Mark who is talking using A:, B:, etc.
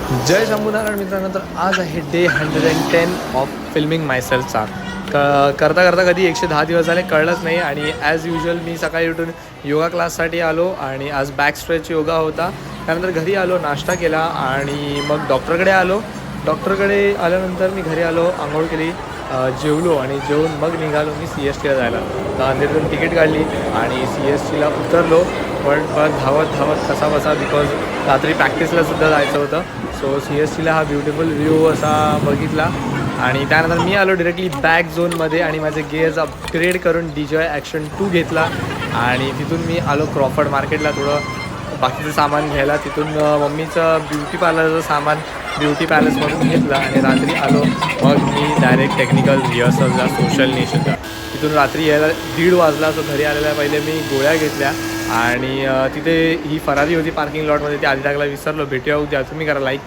A: जय शंभूनारायण मित्रांनो. तर आज आहे डे 110 ऑफ फिल्मिंग मायसेल्फचा. करता करता कधी 110 दिवस झाले कळलंच नाही. आणि ॲज युजल मी सकाळी उठून योगा क्लाससाठी आलो आणि आज बॅक स्ट्रेच योगा होता. त्यानंतर घरी आलो, नाश्ता केला आणि मग डॉक्टरकडे आलो. डॉक्टरकडे आल्यानंतर मी घरी आलो, आंघोळ केली, जेवलो आणि जेवून मग निघालो मी CSTला जायला. अंधेरीतून तिकीट काढली आणि CSTला उतरलो. पण धावत धावत कसा बसा, बिकॉज रात्री प्रॅक्टिसलासुद्धा जायचं होतं. सो CSTला हा ब्युटिफुल व्ह्यू असा बघितला आणि त्यानंतर मी आलो डिरेक्टली बॅक झोनमध्ये आणि माझे गेअर्स अपग्रेड करून DJI Action 2 घेतला. आणि तिथून मी आलो क्रॉफर्ड मार्केटला थोडं बाकीचं सामान घ्यायला. तिथून मम्मीचं ब्युटी पार्लरचं सामान ब्युटी पॅलेसमधून घेतलं आणि रात्री आलो मग मी डायरेक्ट टेक्निकल रिहर्सलला सोशल नेशनला. तिथून रात्री यायला 1:30 वाजला. सो घरी आलेल्या पहिले मी गोळ्या घेतल्या आणि तिथे ही फरारी होती पार्किंग लॉटमध्ये, ती आधी टाकायला विसरलो. भेटूया उद्या. तुम्ही करा लाईक.